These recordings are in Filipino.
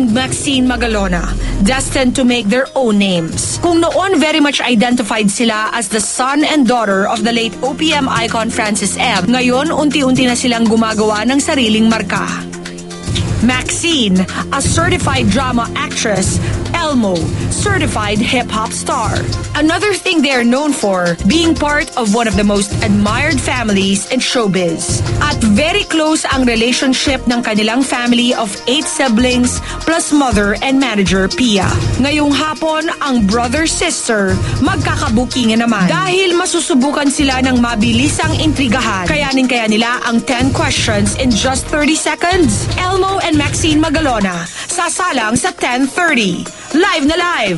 and Maxine Magalona, destined to make their own names. Kung noon very much identified sila as the son and daughter of the late OPM icon Francis M, ngayon unti-unti na silang gumagawa ng sariling marka. Maxine, a certified drama actress. Elmo, certified hip-hop star. Another thing they are known for, being part of one of the most admired families in showbiz. At very close ang relationship ng kanilang family of 8 siblings plus mother and manager Pia. Ngayong hapon, ang brother-sister magkakabukingan naman. Dahil masusubukan sila ng mabilisang intrigahan, kayanin kaya nila ang 10 questions in just 30 seconds. Elmo and Maxine Magalona, sasalang sa 10:30. Live na live!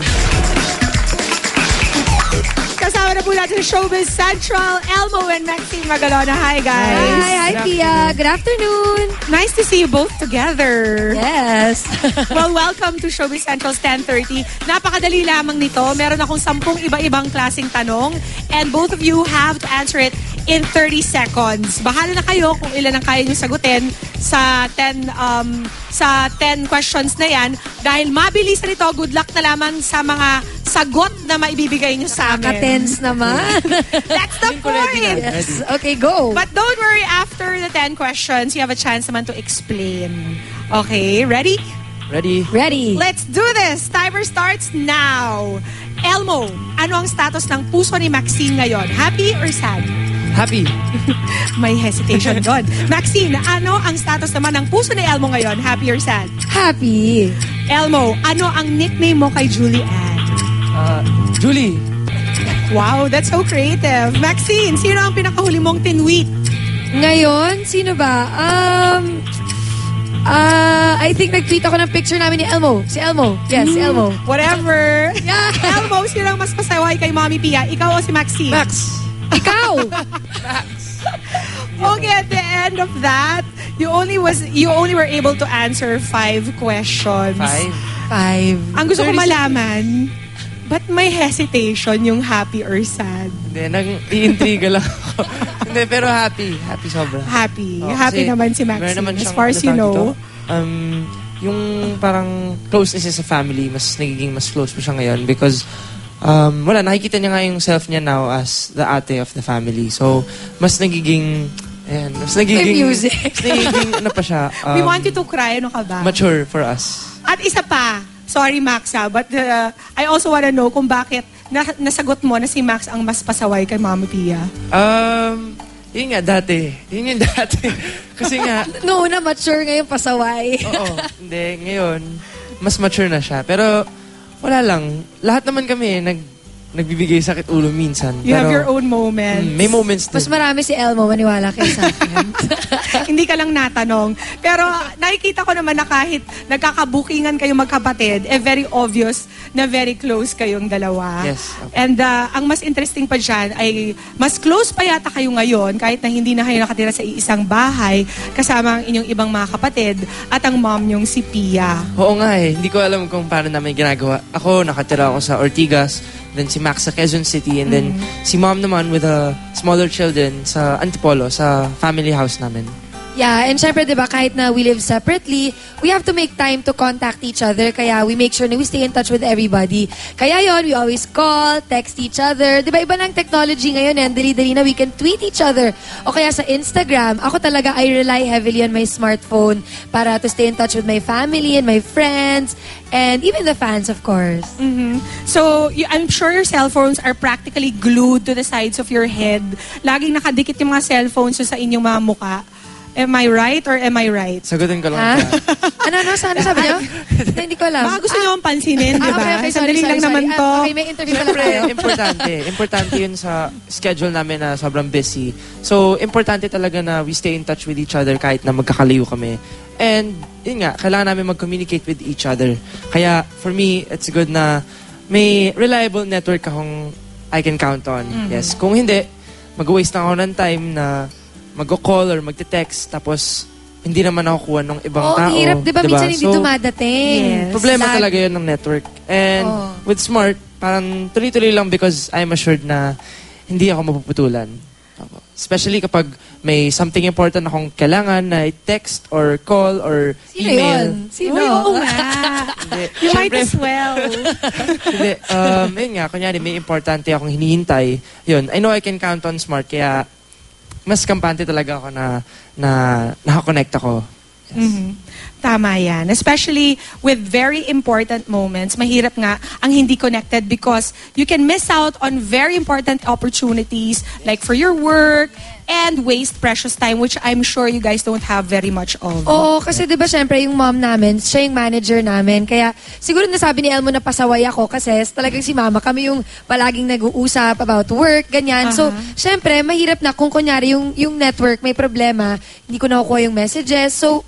Kasama na po natin sa Showbiz Central, Elmo and Maxine Magalona. Hi, guys. Hi, Pia. Good afternoon. Nice to see you both together. Yes. Well, welcome to Showbiz Central's 10:30. Napakadali lamang nito. Meron akong 10 iba-ibang klaseng tanong and both of you have to answer it in 30 seconds. Bahala na kayo kung ilan ang kaya nyo sagutin sa 10 questions na yan. Dahil mabilis na nito, good luck na lamang sa mga sagot na maibibigay nyo sa amin. Nakaka-tense naman. That's the point. Yes. Okay, go. But don't worry, after the 10 questions, you have a chance naman to explain. Okay, ready? Ready. Let's do this. Timer starts now. Elmo, ano ang status ng puso ni Maxine ngayon? Happy or sad? Happy. May hesitation doon. Maxine, ano ang status naman ng puso ni Elmo ngayon? Happy or sad? Happy. Elmo, ano ang nickname mo kay Julie Ann? Julie. Wow, that's so creative. Maxine, sino ang pinakahuli mong tinweet? Ngayon, sino ba? I think nag-tweet ako ng picture namin ni Elmo. Si Elmo. Yes, Elmo. Whatever. Yeah. Elmo, sino ang mas pasaway kay Mommy Pia? Ikaw o si Maxine? Max. Ikaw. Okay, at the end of that, you only were able to answer 5 questions. 5. Ang gusto ko malaman, ba't may hesitation yung happy or sad? Hindi, nang-iintriga lang ako. Hindi, pero happy. Happy sobra. Happy. Oh, Happy naman si Maxine. Naman As siyang, far as you know. Yung parang closeness sa family, mas nagiging mas close pa siya ngayon because nakikita niya nga yung self niya now as the ate of the family. So, mas nagiging May music. Mas nagiging, ano pa siya. We want you to cry, ano ka ba? Mature for us. At isa pa, sorry Max but I also wanna know kung bakit nasagot mo na si Max ang mas pasaway kay Mama Pia. Yun nga, dati. Yun yung dati. Kasi nga... No, na mature ngayon pasaway. Oo. Hindi, ngayon, mas mature na siya. Pero, wala lang. Lahat naman kami, nagbibigay sakit ulo minsan. You have your own moments. May moments din. Mas marami si Elmo, maniwala kayo sa akin. Hindi ka lang natanong. Pero nakikita ko naman na kahit nagkakabukingan kayo magkapatid, very obvious na very close kayong dalawa. Yes. Okay. And ang mas interesting pa dyan ay mas close pa yata kayo ngayon kahit na hindi na kayo nakatira sa isang bahay kasama ang inyong ibang mga kapatid at ang mom nyong si Pia. Oo nga eh. Hindi ko alam kung paano namin ginagawa. Ako, nakatira ako sa Ortigas. Then si Max sa Quezon City. And then si mom naman with smaller children sa Antipolo, sa family house namin. Yeah, and syempre, diba, kahit na we live separately, we have to make time to contact each other. Kaya we make sure na we stay in touch with everybody. Kaya yon, we always call, text each other. Diba, iba ng technology ngayon eh. Dali-dali na we can tweet each other. O kaya sa Instagram, ako talaga, I rely heavily on my smartphone para to stay in touch with my family and my friends. And even the fans, of course. Mm-hmm. So, I'm sure your cell phones are practically glued to the sides of your head. Laging nakadikit yung mga cellphones sa inyong mga muka. Am I right or am I right? Sagutin ko lang. Ha? Ano sabi niyo? Hindi ko alam. Baka gusto niyo akong pansinin, di ba? Okay, Sandali lang naman to. Okay, may interview pala Siyempre, tayo. importante yun sa schedule namin na sobrang busy. So, importante talaga na we stay in touch with each other kahit na magkakalayo kami. And, yun nga, kailangan namin mag-communicate with each other. Kaya, for me, it's good na may reliable network akong I can count on. Mm-hmm. Yes. Kung hindi, mag-waste na ako ng time na mag-call or mag-text tapos hindi naman nakukuha ng ibang tao. Hirap. Diba? Minsan hindi So, dumadating. Yes. problema talaga yun ng network. And with Smart, parang tuloy-tuloy lang because I'm assured na hindi ako mapuputulan. Especially kapag may something important akong kailangan na text or call or Sino email. yun? Sino? Uy, oo nga. Hindi. You might Syempre, as well. Hindi. Yun nga, kunyari may importante akong hinihintay. Yun, I know I can count on Smart, kaya mas kampante talaga ako na nakakonect ako. Yes. Mhm. Tama yan. Especially with very important moments, mahirap nga ang hindi connected because you can miss out on very important opportunities like for your work and waste precious time, which I'm sure you guys don't have very much of. Oo, kasi di ba syempre yung mom namin, siya yung manager namin. Kaya siguro nasabi ni Elmo na pasaway ako kasi talagang si mama, kami yung palaging nag-uusap about work, ganyan. So, syempre, mahirap na kung kunyari yung network may problema, hindi ko nakukuha yung messages. So,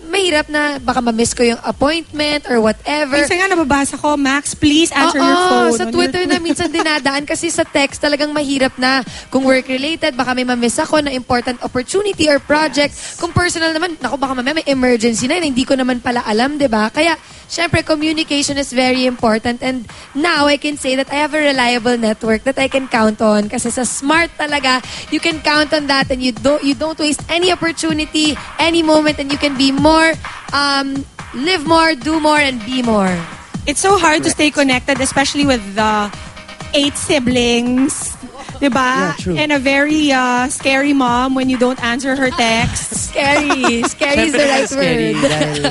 mahirap na baka ma-miss ko yung appointment or whatever. Minsan nga nababasa ko, Max, please answer your phone. Sa Twitter na minsan dinadaan kasi sa text talagang mahirap na. Kung work-related, baka may ma-miss ako na important opportunity or project. Kung personal naman, naku, baka mamaya may emergency na hindi ko naman pala alam, di ba? Kaya, syempre, communication is very important and now I can say that I have a reliable network that I can count on kasi sa Smart talaga, you can count on that and you don't waste any opportunity, any moment, and you can be more, live more, do more, and be more. It's so hard to stay connected, especially with the 8 siblings. Diba? Yeah, true. And a very scary mom when you don't answer her texts. Scary. Scary is the right Scary word. dahil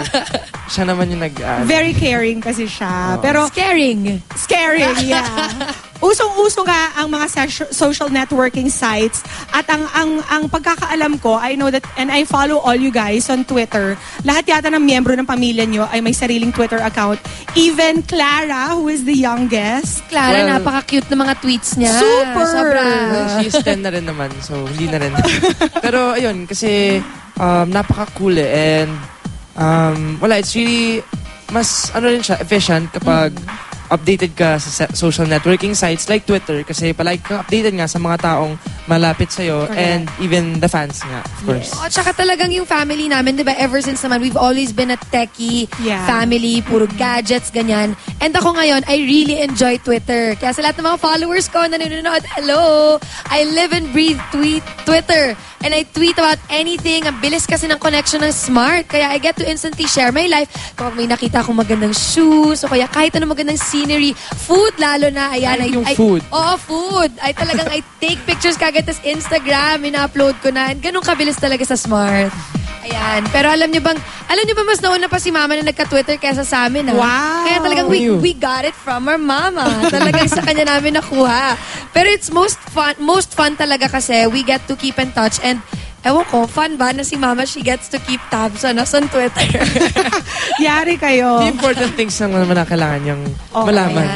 siya naman yung Very caring kasi siya. Pero Scaring. scary, yeah. Usong-uso nga ang mga social networking sites at ang pagkakaalam ko, I know that and I follow all you guys on Twitter. Lahat yata ng miyembro ng pamilya nyo ay may sariling Twitter account. Even Clara, who is the youngest. Clara, Well, napaka-cute ng mga tweets niya. Super! Sobra. Well, she's 10 na rin naman, so hindi na rin. Pero ayun, kasi napaka-cool and wala, it's really mas rin siya, efficient kapag updated ka sa social networking sites like Twitter kasi palagi kang updated nga sa mga taong malapit sa'yo and even the fans nga, of course. At saka talagang yung family namin, di ba, ever since naman, we've always been a techie family, puro gadgets, ganyan. And ako ngayon, I really enjoy Twitter. Kaya sa lahat ng mga followers ko na nanonood, hello! I live and breathe Twitter. And I tweet about anything. Ang bilis kasi ng connection ng Smart. Kaya I get to instantly share my life. Kapag may nakita akong magandang shoes, o kaya kahit ano magandang scenery, food lalo na. Ayan, food. Oo, food. I take pictures kagad tas Instagram, ina-upload ko na. Ganun kabilis talaga sa Smart. Ayan. Pero alam niyo ba mas nauna pa si Mama na nagka-Twitter kaysa sa amin, ha? Wow! Kaya talagang we got it from our Mama. Talagang sa kanya namin nakuha. Pero it's most fun talaga kasi we get to keep in touch and ewan ko, fun ba na si Mama, she gets to keep tabs on us on Twitter. Yari kayo. The important things naman na kailangan niyang malaman.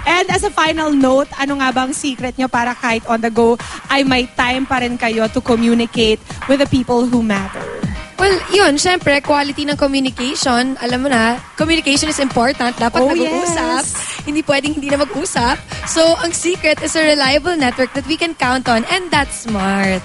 And as a final note, ano nga bang secret nyo para kahit on the go ay may time pa rin kayo to communicate with the people who matter? Well, yun, syempre, quality ng communication. Alam mo na, communication is important. Dapat nag-uusap. Hindi pwedeng hindi na mag-usap. So, ang secret is a reliable network that we can count on, and that's Smart.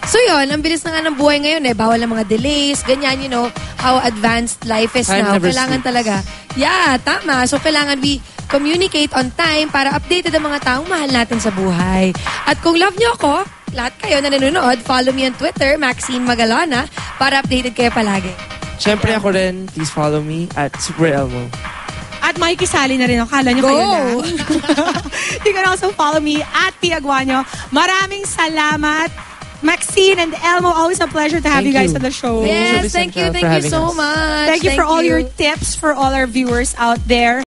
So yun, ang bilis na nga ng buhay ngayon eh. Bawal ang mga delays, ganyan, you know, how advanced life is now. Kailangan talaga. Yeah, tama. So kailangan we communicate on time para updated ang mga taong mahal natin sa buhay. At kung love nyo ako, lahat kayo na nanonood, follow me on Twitter, Maxine Magalona, para updated kayo palagi. Siyempre ako rin, please follow me at Super Elmo. At makikisali na rin. Akala nyo kayo lang. You can also follow me at Piaguanyo. Maraming salamat. Maxine and Elmo, always a pleasure to have you guys on the show. Yes, thank you so much. Thank you for all your tips for all our viewers out there.